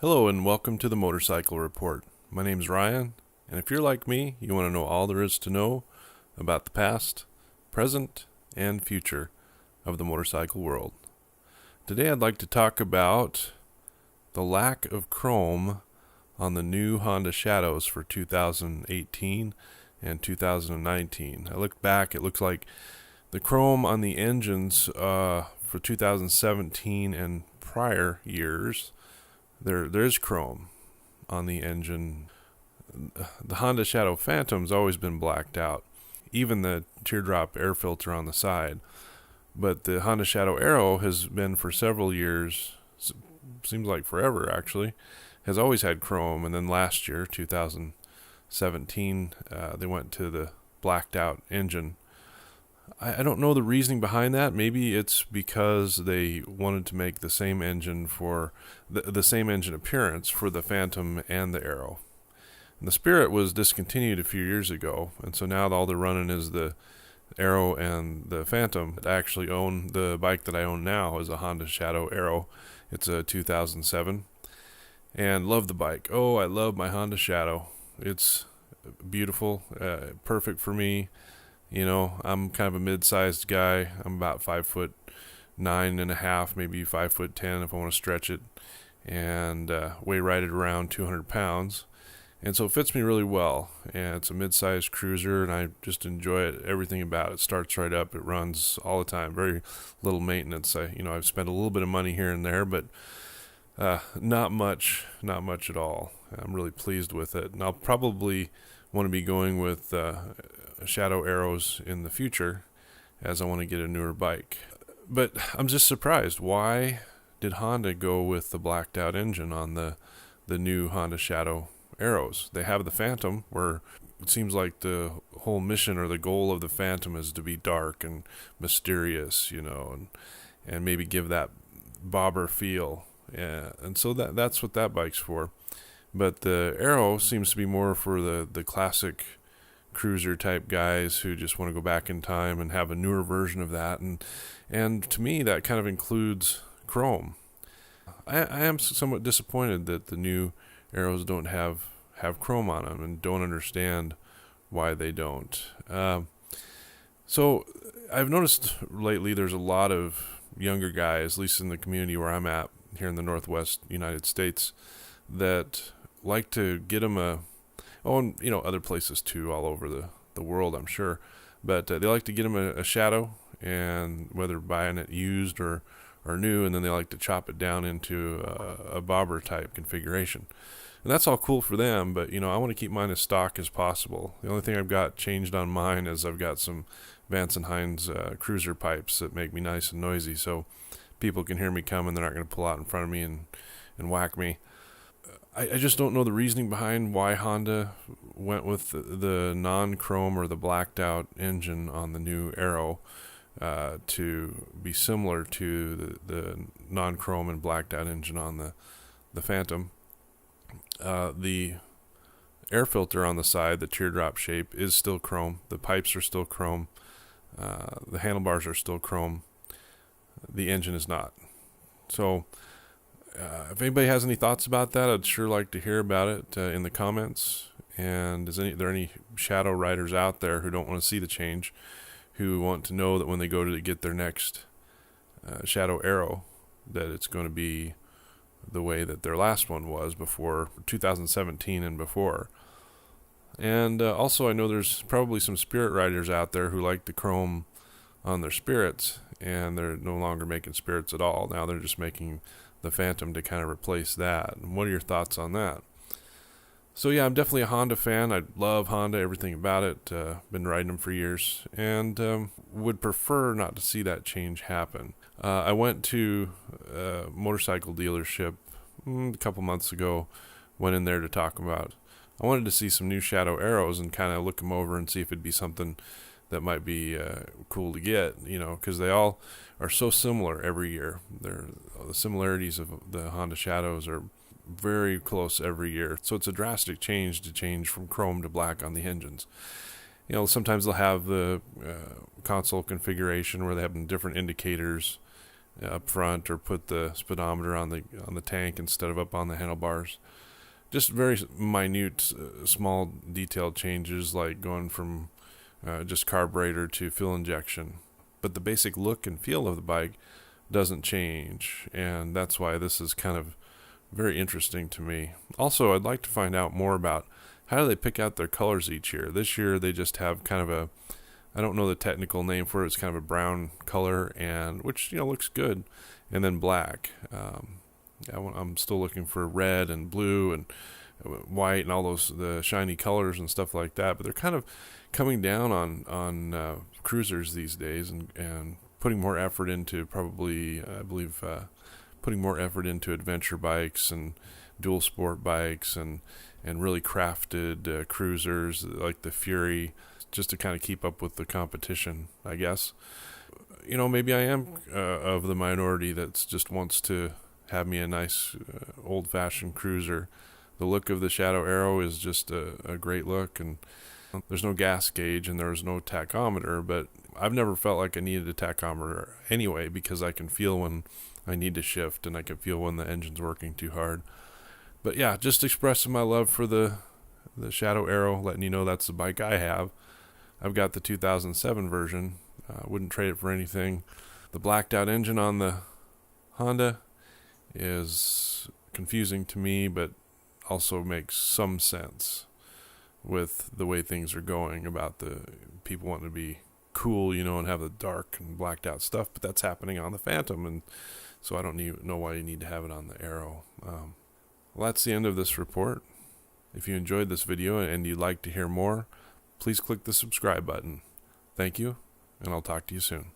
Hello and welcome to the Motorcycle Report. My name's Ryan, and if you're like me, you want to know all there is to know about the past, present, and future of the motorcycle world. Today I'd like to talk about the lack of chrome on the new Honda Shadows for 2018 and 2019. I looked back, it looks like the chrome on the engines for 2017 and prior years, there's chrome on the engine. The Honda Shadow Phantom's always been blacked out, even the teardrop air filter on the side. But the Honda Shadow Aero has been for several years, seems like forever actually, has always had chrome. And then last year, 2017, they went to the blacked out engine. I don't know the reasoning behind that. Maybe it's because they wanted to make the same engine for the same engine appearance for the Phantom and the Aero. And the Spirit was discontinued a few years ago, and so now all they're running is the Aero and the Phantom. I actually own the bike that I own now is a Honda Shadow Aero. It's a 2007, and love the bike. Oh, I love my Honda Shadow. It's beautiful, perfect for me. You know, I'm kind of a mid-sized guy. I'm about 5'9.5", maybe 5'10" if I want to stretch it, and weigh right at around 200 pounds. And so it fits me really well. And it's a mid-sized cruiser, and I just enjoy it. Everything about it starts right up. It runs all the time. Very little maintenance. I've spent a little bit of money here and there, but not much at all. I'm really pleased with it, and I'll probably want to be going with Shadow Aeros in the future as I want to get a newer bike. But I'm just surprised. Why did Honda go with the blacked out engine on the new Honda Shadow Aeros? They have the Phantom, where it seems like the whole mission or the goal of the Phantom is to be dark and mysterious, and maybe give that bobber feel. Yeah, and so that's what that bike's for. But the Aero seems to be more for the classic cruiser type guys who just want to go back in time and have a newer version of that. And to me, that kind of includes chrome. I am somewhat disappointed that the new Aeros don't have chrome on them, and don't understand why they don't. So I've noticed lately there's a lot of younger guys, at least in the community where I'm at here in the Northwest United States, that like to get them and other places too, all over the world, I'm sure. But they like to get them a Shadow, and whether buying it used or new, and then they like to chop it down into a bobber type configuration. And that's all cool for them, but I want to keep mine as stock as possible. The only thing I've got changed on mine is I've got some Vance & Hines cruiser pipes that make me nice and noisy, so people can hear me coming. They're not going to pull out in front of me and whack me. I just don't know the reasoning behind why Honda went with the non-chrome or the blacked out engine on the new Aero to be similar to the non-chrome and blacked out engine on the Phantom. The air filter on the side, the teardrop shape, is still chrome. The pipes are still chrome. The handlebars are still chrome. The engine is not. So if anybody has any thoughts about that, I'd sure like to hear about it in the comments. And are there any Shadow riders out there who don't want to see the change, who want to know that when they go to get their next Shadow Aero, that it's going to be the way that their last one was before 2017 and before. And also, I know there's probably some Spirit riders out there who like the chrome on their Spirits, and they're no longer making Spirits at all. Now they're just making the Phantom to kind of replace that. And what are your thoughts on that? So yeah, I'm definitely a Honda fan. I love Honda, everything about it. Been riding them for years, and would prefer not to see that change happen. I went to a motorcycle dealership a couple months ago. Went in there to talk about, I wanted to see some new Shadow Aeros and kind of look them over and see if it'd be something that might be cool to get, because they all are so similar every year. The similarities of the Honda Shadows are very close every year. So it's a drastic change to change from chrome to black on the engines. Sometimes they'll have the console configuration where they have different indicators up front, or put the speedometer on the tank instead of up on the handlebars. Just very minute, small detailed changes, like going from just carburetor to fuel injection. But the basic look and feel of the bike doesn't change, and that's why this is kind of very interesting to me. Also, I'd like to find out more about how do they pick out their colors each year. This year they just have kind of a, I don't know the technical name for it, it's kind of a brown color, and which looks good, and then black. I'm still looking for red and blue and white and all those the shiny colors and stuff like that. But they're kind of coming down on cruisers these days, and putting more effort into probably I believe putting more effort into adventure bikes and dual sport bikes and really crafted cruisers like the Fury, just to kind of keep up with the competition, I guess. Maybe I am of the minority that just wants to have me a nice old-fashioned cruiser. The look of the Shadow Aero is just a great look, and there's no gas gauge and there's no tachometer, but I've never felt like I needed a tachometer anyway, because I can feel when I need to shift, and I can feel when the engine's working too hard. But yeah, just expressing my love for the Shadow Aero, letting you know that's the bike I have. I've got the 2007 version. Wouldn't trade it for anything. The blacked out engine on the Honda is confusing to me, but also makes some sense with the way things are going about the people wanting to be cool, and have the dark and blacked out stuff. But that's happening on the Phantom, and so I don't know why you need to have it on the Aero. Well, that's the end of this report. If you enjoyed this video and you'd like to hear more, please click the subscribe button. Thank you, and I'll talk to you soon.